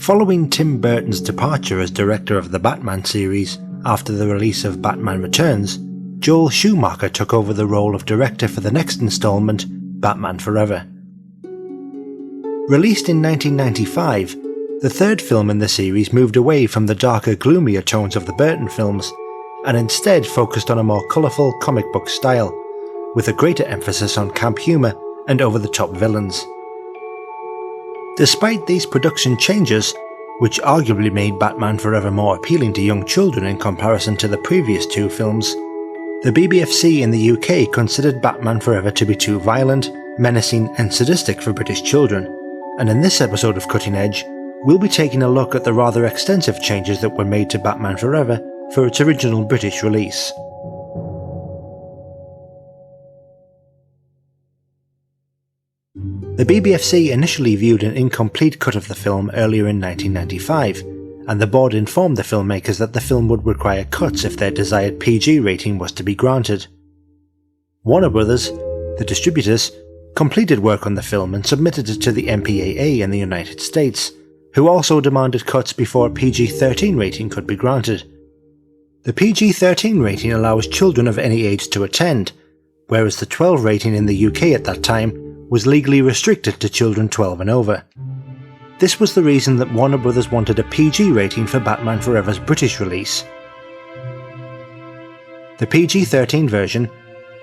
Following Tim Burton's departure as director of the Batman series after the release of Batman Returns, Joel Schumacher took over the role of director for the next installment, Batman Forever. Released in 1995, the third film in the series moved away from the darker, gloomier tones of the Burton films and instead focused on a more colourful comic book style, with a greater emphasis on camp humour and over-the-top villains. Despite these production changes, which arguably made Batman Forever more appealing to young children in comparison to the previous two films, the BBFC in the UK considered Batman Forever to be too violent, menacing and sadistic for British children, and in this episode of Cutting Edge, we'll be taking a look at the rather extensive changes that were made to Batman Forever for its original British release. The BBFC initially viewed an incomplete cut of the film earlier in 1995, and the board informed the filmmakers that the film would require cuts if their desired PG rating was to be granted. Warner Brothers, the distributors, completed work on the film and submitted it to the MPAA in the United States, who also demanded cuts before a PG-13 rating could be granted. The PG-13 rating allows children of any age to attend, whereas the 12 rating in the UK at that time was legally restricted to children 12 and over. This was the reason that Warner Brothers wanted a PG rating for Batman Forever's British release. The PG-13 version,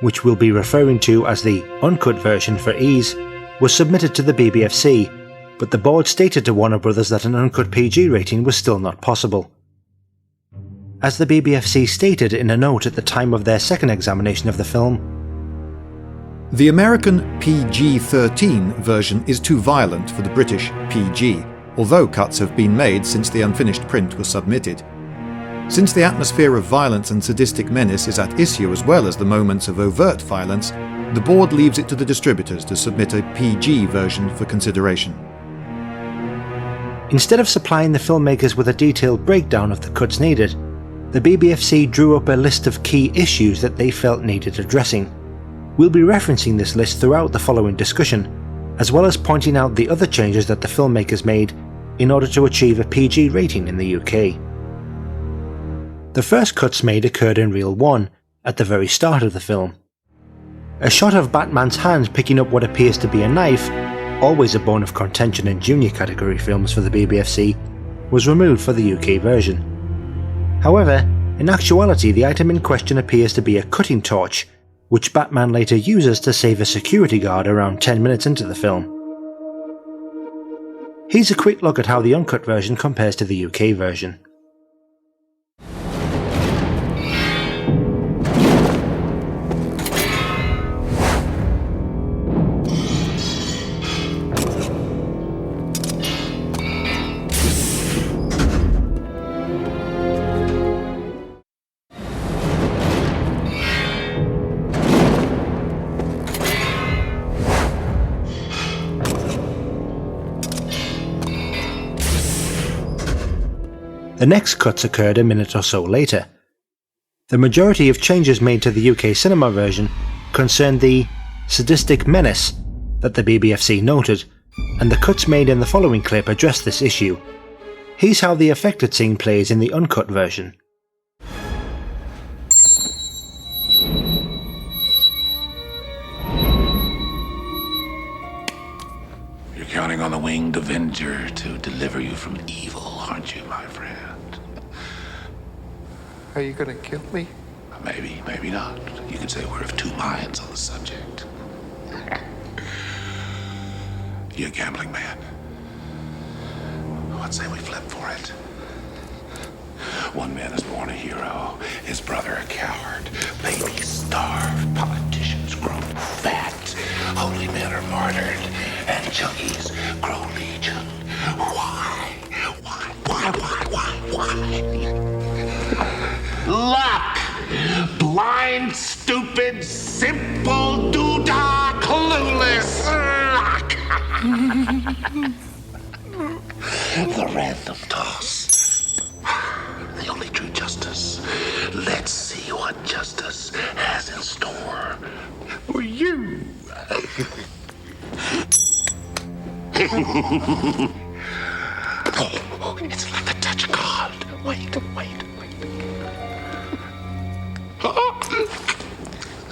which we'll be referring to as the uncut version for ease, was submitted to the BBFC, but the board stated to Warner Brothers that an uncut PG rating was still not possible. As the BBFC stated in a note at the time of their second examination of the film, the American PG-13 version is too violent for the British PG, although cuts have been made since the unfinished print was submitted. Since the atmosphere of violence and sadistic menace is at issue as well as the moments of overt violence, the board leaves it to the distributors to submit a PG version for consideration. Instead of supplying the filmmakers with a detailed breakdown of the cuts needed, the BBFC drew up a list of key issues that they felt needed addressing. We'll be referencing this list throughout the following discussion, as well as pointing out the other changes that the filmmakers made in order to achieve a PG rating in the UK. The first cuts made occurred in reel 1, at the very start of the film. A shot of Batman's hand picking up what appears to be a knife, always a bone of contention in junior category films for the BBFC, was removed for the UK version. However, in actuality the item in question appears to be a cutting torch, which Batman later uses to save a security guard around 10 minutes into the film. Here's a quick look at how the uncut version compares to the UK version. The next cuts occurred a minute or so later. The majority of changes made to the UK cinema version concerned the sadistic menace that the BBFC noted, and the cuts made in the following clip address this issue. Here's how the affected scene plays in the uncut version. You're counting on the winged Avenger to deliver you from evil, aren't you, my friend? Are you gonna kill me? Maybe, maybe not. You could say we're of two minds on the subject. You a gambling man? Let's say we flip for it. One man is born a hero, his brother a coward. Babies starved, politicians grow fat, holy men are martyred, and junkies grow legion. Why? Luck! Blind, stupid, simple, doodah, clueless luck! The random toss. The only true justice. Let's see what justice has in store for you. it's like the touch of God. Wait.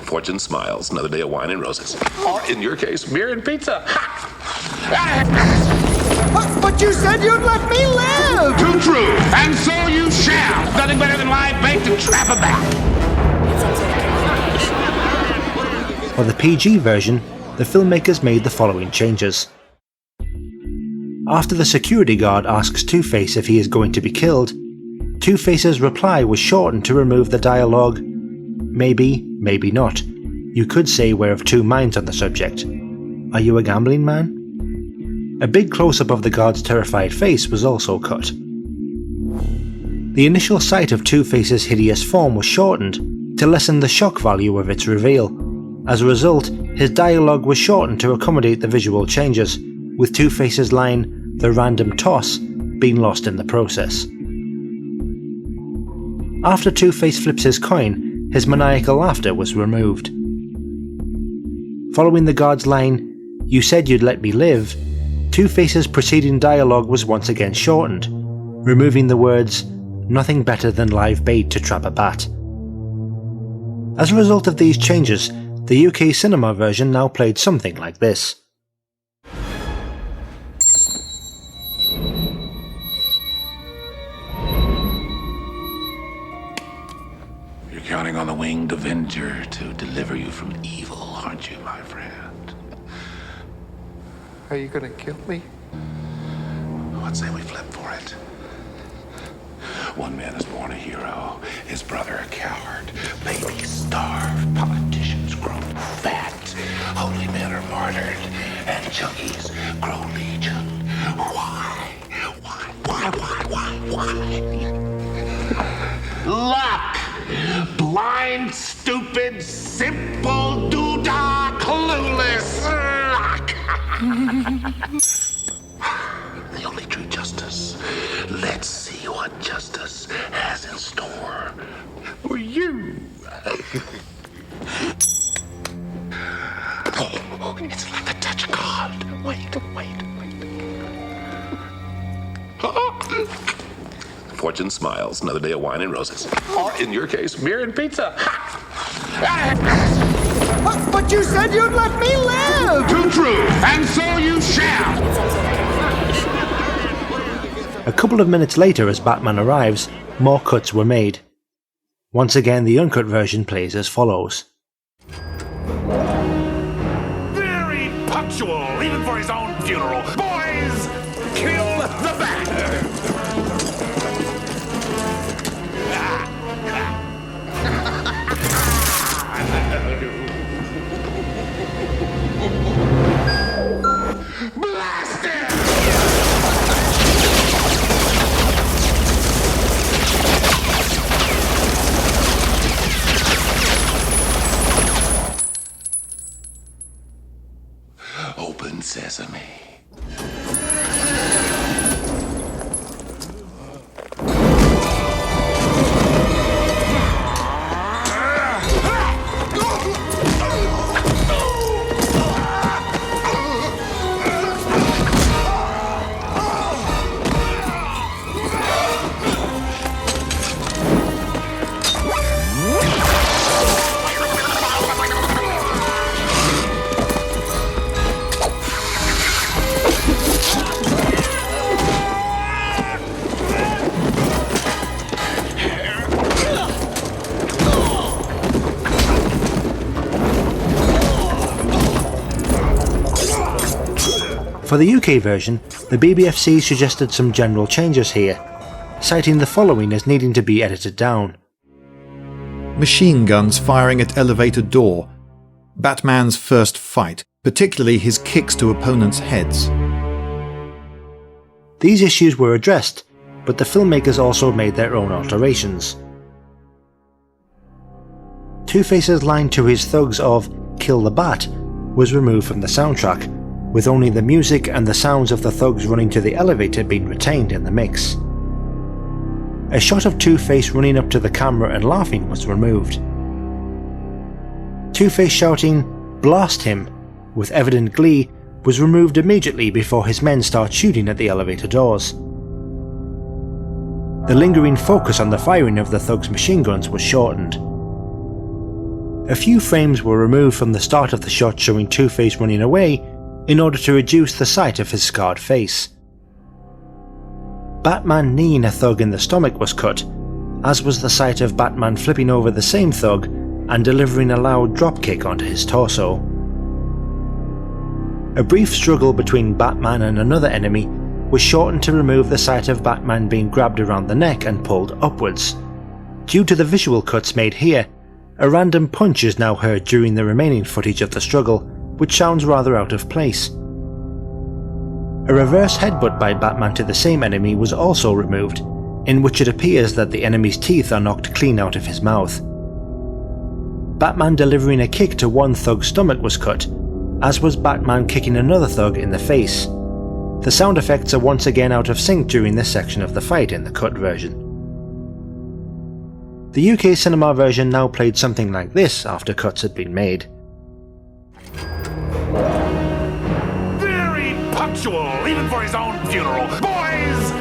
Fortune smiles, another day of wine and roses. Or, in your case, beer and pizza. But you said you'd let me live! Too true, and so you shall. Nothing better than live bait to trap a bat. For the PG version, the filmmakers made the following changes. After the security guard asks Two-Face if he is going to be killed, Two-Face's reply was shortened to remove the dialogue, "Maybe, maybe not. You could say we're of two minds on the subject. Are you a gambling man?" A big close-up of the guard's terrified face was also cut. The initial sight of Two-Face's hideous form was shortened to lessen the shock value of its reveal. As a result, his dialogue was shortened to accommodate the visual changes, with Two-Face's line, "the random toss," being lost in the process. After Two-Face flips his coin, his maniacal laughter was removed. Following the guard's line, "You said you'd let me live," Two-Face's preceding dialogue was once again shortened, removing the words, "nothing better than live bait to trap a bat." As a result of these changes, the UK cinema version now played something like this. You're counting on the winged Avenger to deliver you from evil, aren't you, my friend? Are you gonna kill me? I'd say we flip for it. One man is born a hero, his brother a coward. Babies starve, politicians grow fat. Holy men are martyred, and junkies grow legion. Why? Luck! Blind, stupid, simple, doodah, clueless luck! The only true justice. Let's see what justice has in store for you. Oh, it's like the touch of God. Wait. Fortune smiles, another day of wine and roses. Or, in your case, beer and pizza. But you said you'd let me live! Too true, and so you shall. A couple of minutes later, as Batman arrives, more cuts were made. Once again, the uncut version plays as follows. Very punctual, even for his own funeral. Boys, kill the bat! Blast it! Open sesame. For the UK version, the BBFC suggested some general changes here, citing the following as needing to be edited down. Machine guns firing at elevator door. Batman's first fight, particularly his kicks to opponents' heads. These issues were addressed, but the filmmakers also made their own alterations. Two-Face's line to his thugs of "kill the bat" was removed from the soundtrack, with only the music and the sounds of the thugs running to the elevator being retained in the mix. A shot of Two-Face running up to the camera and laughing was removed. Two-Face shouting "blast him" with evident glee was removed immediately before his men start shooting at the elevator doors. the lingering focus on the firing of the thugs' machine guns was shortened. A few frames were removed from the start of the shot showing Two-Face running away in order to reduce the sight of his scarred face. Batman kneeing a thug in the stomach was cut, as was the sight of Batman flipping over the same thug and delivering a loud dropkick onto his torso. A brief struggle between Batman and another enemy was shortened to remove the sight of Batman being grabbed around the neck and pulled upwards. Due to the visual cuts made here, a random punch is now heard during the remaining footage of the struggle, which sounds rather out of place. A reverse headbutt by Batman to the same enemy was also removed, in which it appears that the enemy's teeth are knocked clean out of his mouth. Batman delivering a kick to one thug's stomach was cut, as was Batman kicking another thug in the face. The sound effects are once again out of sync during this section of the fight in the cut version. The UK cinema version now played something like this after cuts had been made. Very punctual, even for his own funeral. Boys!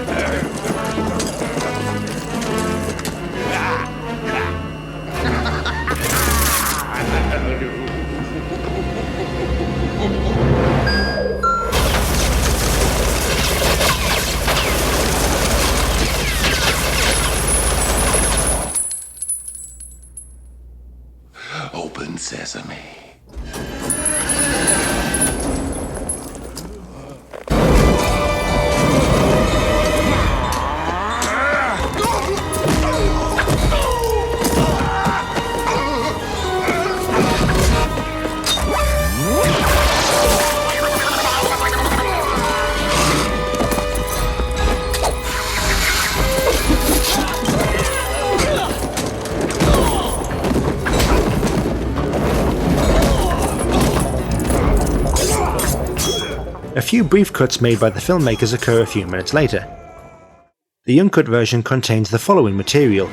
Open sesame. A few brief cuts made by the filmmakers occur a few minutes later. The uncut version contains the following material,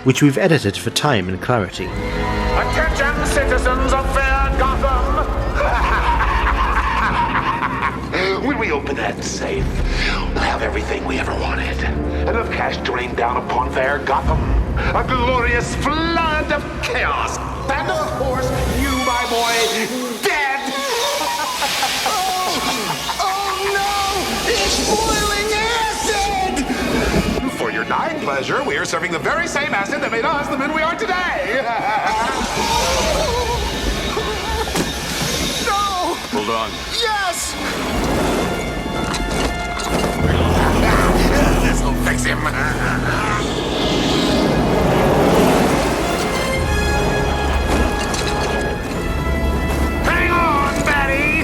which we've edited for time and clarity. Attention, citizens of fair Gotham! When we open that safe, we'll have everything we ever wanted. Enough cash to rain down upon fair Gotham. A glorious flood of chaos. And of course, you, my boy, dead! For your dying pleasure, we are serving the very same acid that made us the men we are today. No! Hold on. Yes! This'll fix him. Hang on, Betty!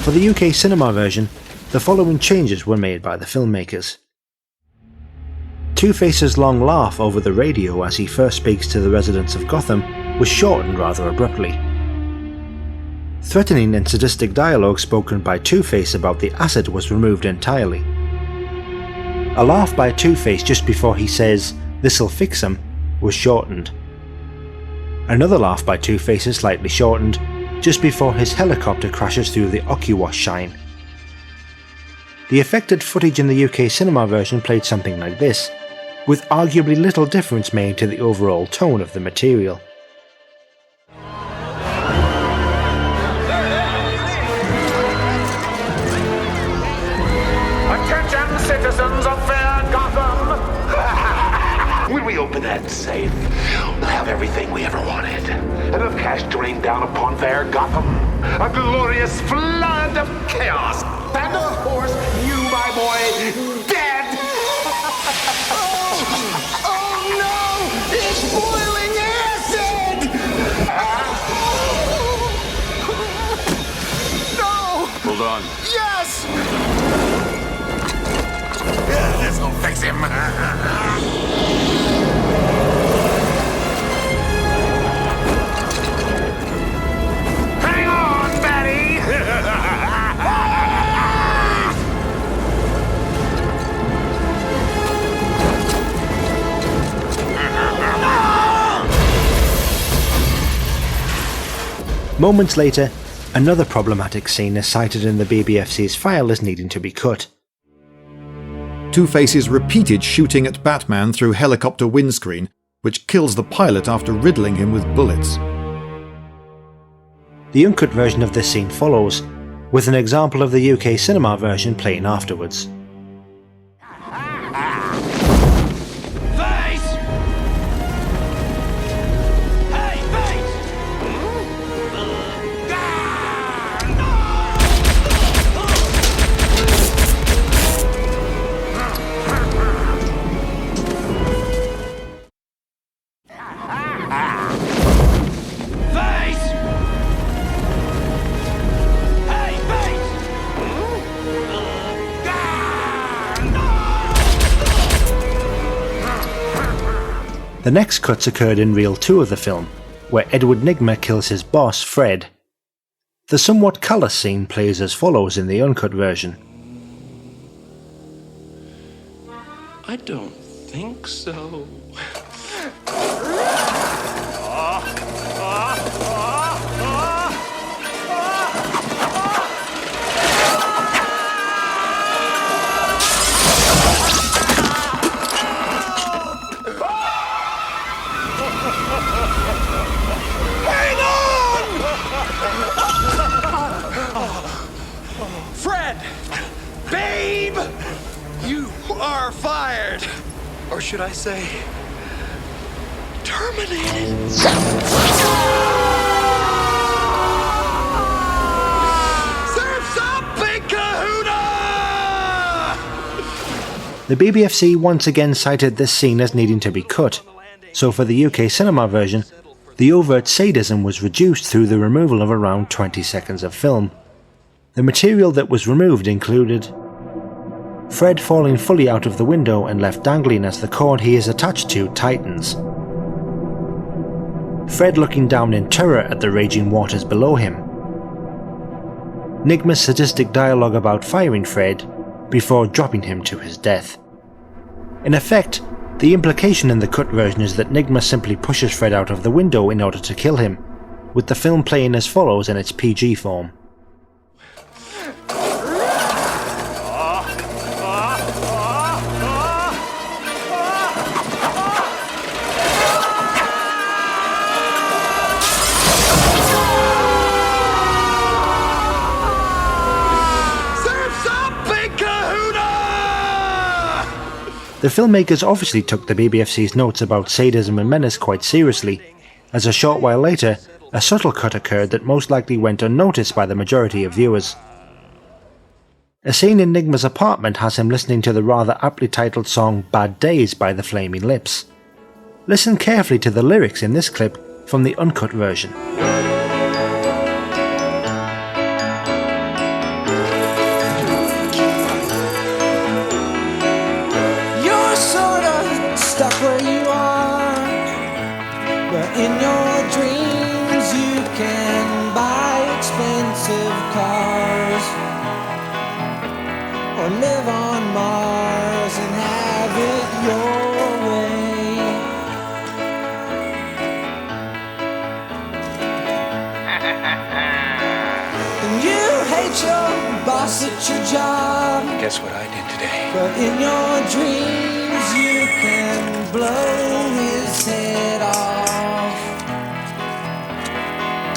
For the UK cinema version, the following changes were made by the filmmakers. Two-Face's long laugh over the radio as he first speaks to the residents of Gotham was shortened rather abruptly. Threatening and sadistic dialogue spoken by Two-Face about the acid was removed entirely. A laugh by Two-Face just before he says, "This'll fix him," was shortened. Another laugh by Two-Face is slightly shortened, just before his helicopter crashes through the Okiwash shine. The affected footage in the UK cinema version played something like this, with arguably little difference made to the overall tone of the material. Attention, citizens of fair Gotham! When we open that safe, we'll have everything we ever wanted. Enough cash to rain down upon fair Gotham. A glorious flood of chaos. And of course, you, my boy, dead! Oh no! It's boiling acid! No! Hold on. Yes! This'll fix him. Hang on, Betty! Moments later, another problematic scene is cited in the BBFC's file as needing to be cut. Two-Face's repeated shooting at Batman through helicopter windscreen, which kills the pilot after riddling him with bullets. The uncut version of this scene follows, with an example of the UK cinema version playing afterwards. The next cuts occurred in reel 2 of the film, where Edward Nigma kills his boss, Fred. The somewhat callous scene plays as follows in the uncut version. I don't think so. Fred! Babe! You are fired! Or should I say, terminated? Surf's up, big kahuna! The BBFC once again cited this scene as needing to be cut, so for the UK cinema version, the overt sadism was reduced through the removal of around 20 seconds of film. The material that was removed included Fred falling fully out of the window and left dangling as the cord he is attached to tightens. Fred looking down in terror at the raging waters below him. Nigma's sadistic dialogue about firing Fred before dropping him to his death. In effect, the implication in the cut version is that Nigma simply pushes Fred out of the window in order to kill him, with the film playing as follows in its PG form. The filmmakers obviously took the BBFC's notes about sadism and menace quite seriously, as a short while later, a subtle cut occurred that most likely went unnoticed by the majority of viewers. A scene in Nigma's apartment has him listening to the rather aptly titled song Bad Days by the Flaming Lips. Listen carefully to the lyrics in this clip from the uncut version. In your dreams you can buy expensive cars or live on Mars and have it your way. And you hate your boss at your job. Guess what I did today? But in your dreams you can blow his head off.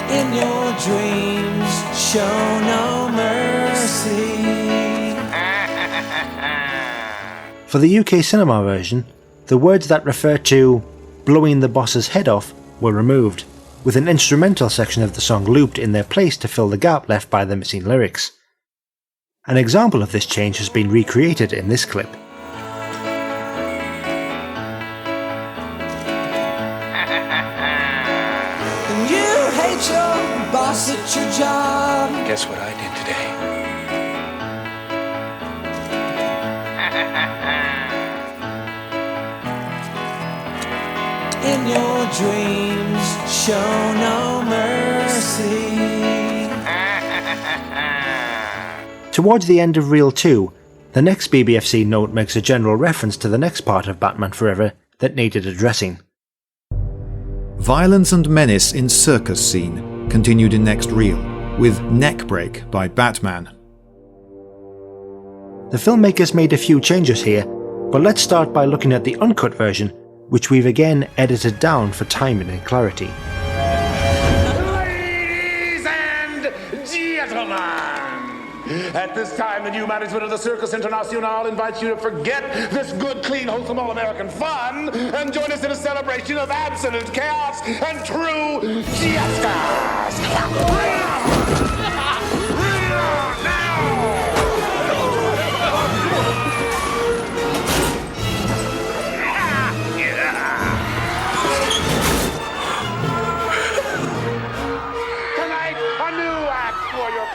In your dreams, show no mercy. For the UK cinema version, the words that refer to blowing the boss's head off were removed, with an instrumental section of the song looped in their place to fill the gap left by the missing lyrics. An example of this change has been recreated in this clip. Your boss at your job. Guess what I did today? In your dreams, show no mercy. Towards the end of reel 2, the next BBFC note makes a general reference to the next part of Batman Forever that needed addressing. Violence and menace in circus scene. continued in next reel, with Neckbreak by Batman. The filmmakers made a few changes here, but let's start by looking at the uncut version, which we've again edited down for timing and clarity. Ladies and gentlemen, at this time, the new management of the Circus International invites you to forget this good, clean, wholesome, all-American fun and join us in a celebration of absolute chaos and true fiestas.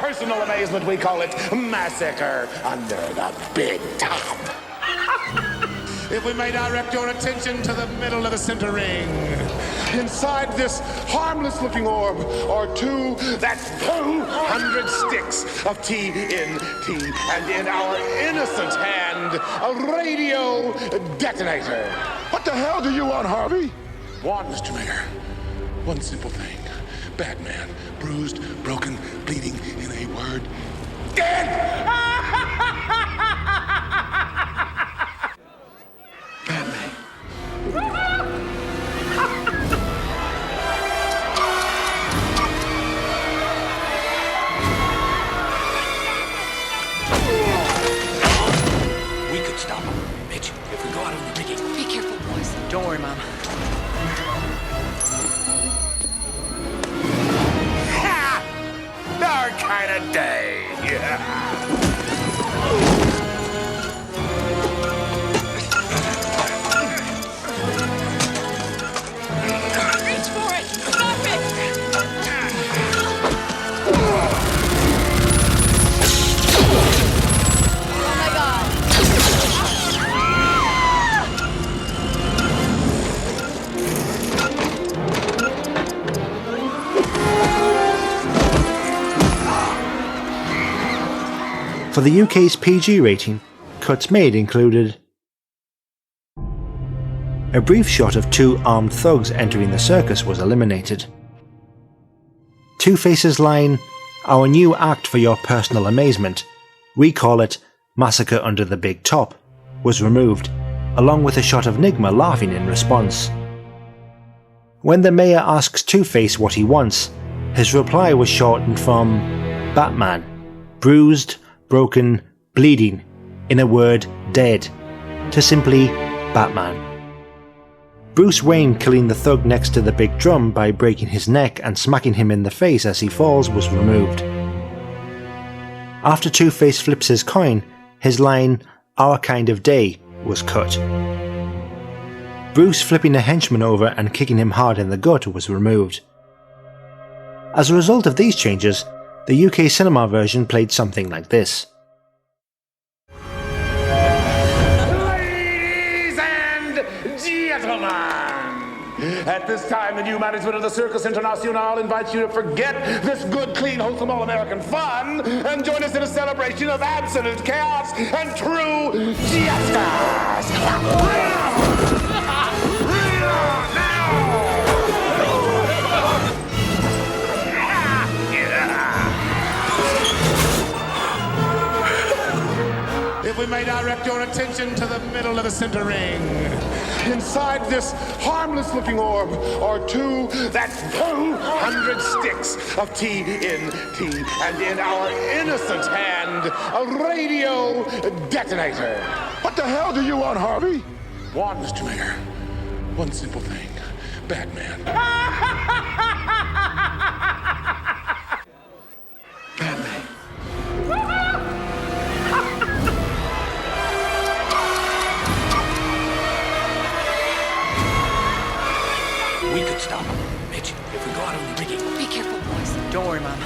Personal amazement, we call it Massacre Under the Big Top. If we may direct your attention to the middle of the center ring, inside this harmless-looking orb are that's 200 sticks of TNT, and in our innocent hand, a radio detonator. What the hell do you want, Harvey? One, Mr. Mayor. One simple thing. Batman, bruised, broken, bleeding, in a word, dead! Batman. We could stop him, Mitch, if we go out on the rigging. Be careful, boys. Don't worry, Mom. Our kind of day. Reach for it! Stop it! Oh my God! For the UK's PG rating, cuts made included a brief shot of two armed thugs entering the circus was eliminated. Two-Face's line, "Our new act for your personal amazement, we call it Massacre Under the Big Top," was removed, along with a shot of Nigma laughing in response. When the mayor asks Two-Face what he wants, his reply was shortened from Batman, bruised, broken, bleeding, in a word, dead, to simply Batman. Bruce Wayne killing the thug next to the big drum by breaking his neck and smacking him in the face as he falls was removed. After Two-Face flips his coin, his line, "Our kind of day," was cut. Bruce flipping a henchman over and kicking him hard in the gut was removed. As a result of these changes, the UK cinema version played something like this. Ladies and gentlemen, at this time, the new management of the Circus International invites you to forget this good, clean, wholesome, all-American fun and join us in a celebration of absolute chaos and true fiestas. If we may direct your attention to the middle of the center ring, inside this harmless-looking orb are that's 200 sticks of TNT, and in our innocent hand, a radio detonator. What the hell do you want, Harvey? One, Mr. Mayor. One simple thing. Batman. Batman. We could stop him, Mitch, if we go out on the rigging. Be careful, boys. Don't worry, Mom.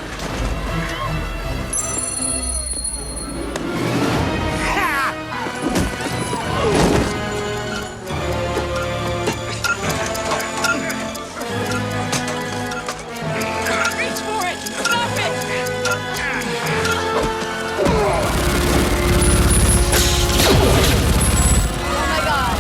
Reach for it! Stop it! Oh my God!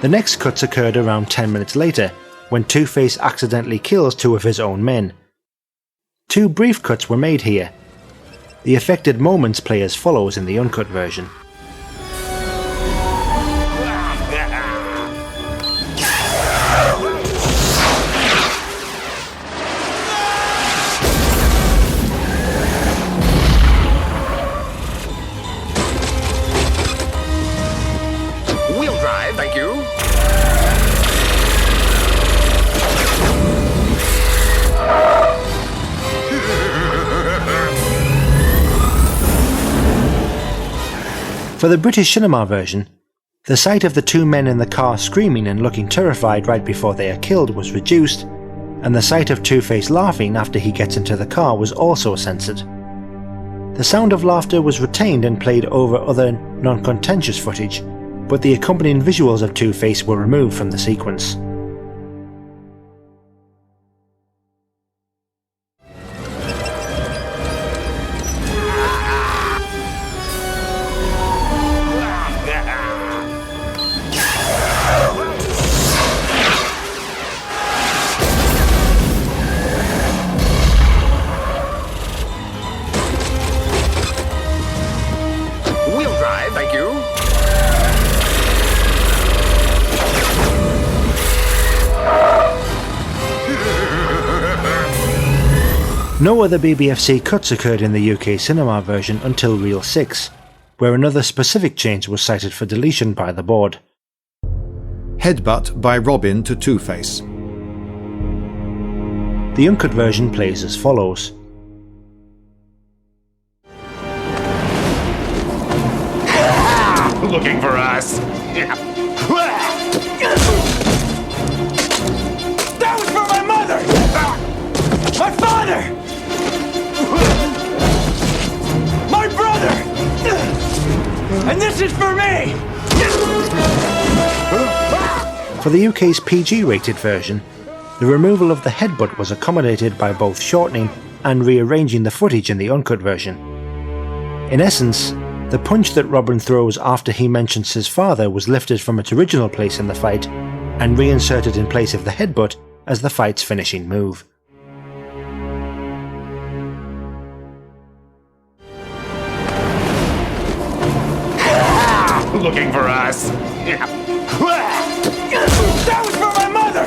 The next cuts occurred around 10 minutes later, when Two-Face accidentally kills 2 of his own men. 2 brief cuts were made here. The affected moments play as follows in the uncut version. Wheel drive, thank you. For the British cinema version, the sight of the 2 men in the car screaming and looking terrified right before they are killed was reduced, and the sight of Two-Face laughing after he gets into the car was also censored. The sound of laughter was retained and played over other non-contentious footage, but the accompanying visuals of Two-Face were removed from the sequence. Wheel drive, thank you. No other BBFC cuts occurred in the UK cinema version until Reel 6, where another specific change was cited for deletion by the board. Headbutt by Robin to Two-Face. The uncut version plays as follows. Looking for us. That was for my mother! My father! My brother! And this is for me! For the UK's PG-rated version, the removal of the headbutt was accommodated by both shortening and rearranging the footage in the uncut version. In essence, the punch that Robin throws after he mentions his father was lifted from its original place in the fight and reinserted in place of the headbutt as the fight's finishing move. Looking for us. That was for my mother!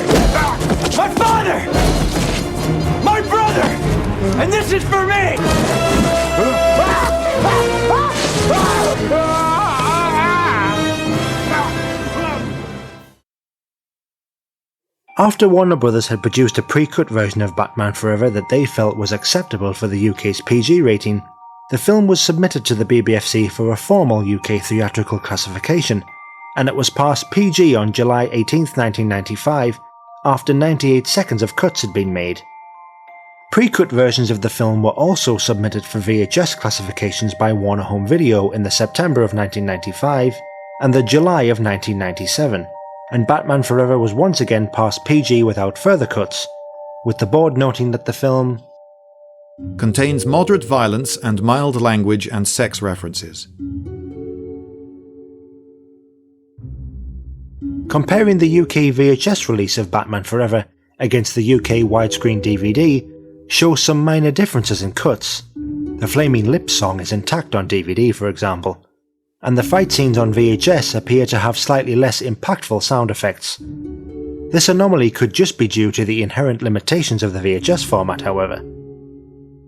My father! My brother! And this is for me! After Warner Brothers had produced a pre-cut version of Batman Forever that they felt was acceptable for the UK's PG rating, the film was submitted to the BBFC for a formal UK theatrical classification, and it was passed PG on July 18, 1995, after 98 seconds of cuts had been made. Pre-cut versions of the film were also submitted for VHS classifications by Warner Home Video in the September of 1995 and the July of 1997, and Batman Forever was once again passed PG without further cuts, with the board noting that the film contains moderate violence and mild language and sex references. Comparing the UK VHS release of Batman Forever against the UK widescreen DVD shows some minor differences in cuts. The Flaming Lips song is intact on DVD, for example, and the fight scenes on VHS appear to have slightly less impactful sound effects. This anomaly could just be due to the inherent limitations of the VHS format, however.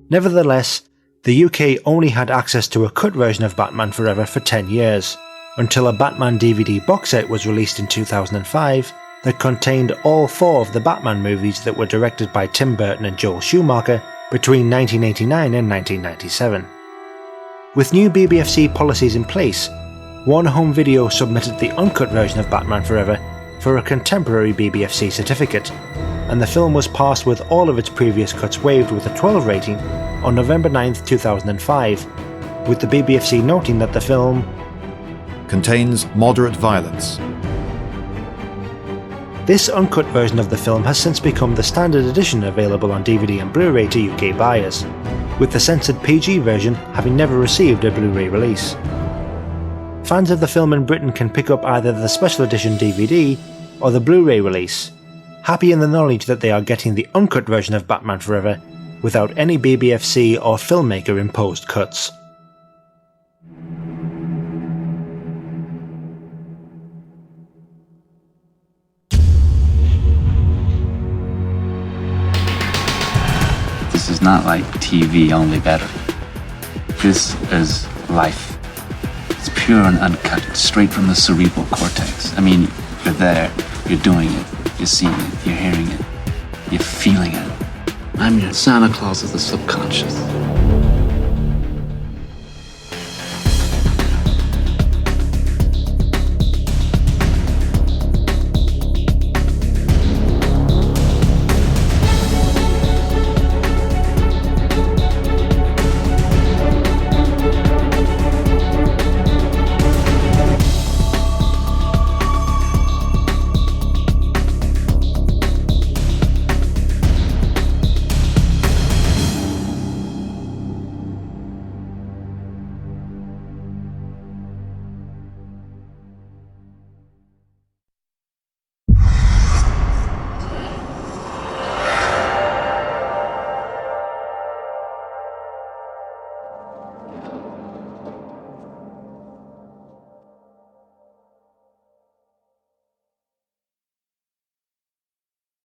Nevertheless, the UK only had access to a cut version of Batman Forever for 10 years, until a Batman DVD box set was released in 2005 that contained all 4 of the Batman movies that were directed by Tim Burton and Joel Schumacher between 1989 and 1997. With new BBFC policies in place, Warner Home Video submitted the uncut version of Batman Forever for a contemporary BBFC certificate, and the film was passed with all of its previous cuts waived with a 12 rating on November 9, 2005, with the BBFC noting that the film contains moderate violence. This uncut version of the film has since become the standard edition available on DVD and Blu-ray to UK buyers, with the censored PG version having never received a Blu-ray release. fans of the film in Britain can pick up either the special edition DVD or the Blu-ray release, happy in the knowledge that they are getting the uncut version of Batman Forever without any BBFC or filmmaker imposed cuts. This is not like TV, only better. This is life. It's pure and uncut, straight from the cerebral cortex. I mean, you're there, you're doing it, you're seeing it, you're hearing it, you're feeling it. I'm your Santa Claus of the subconscious.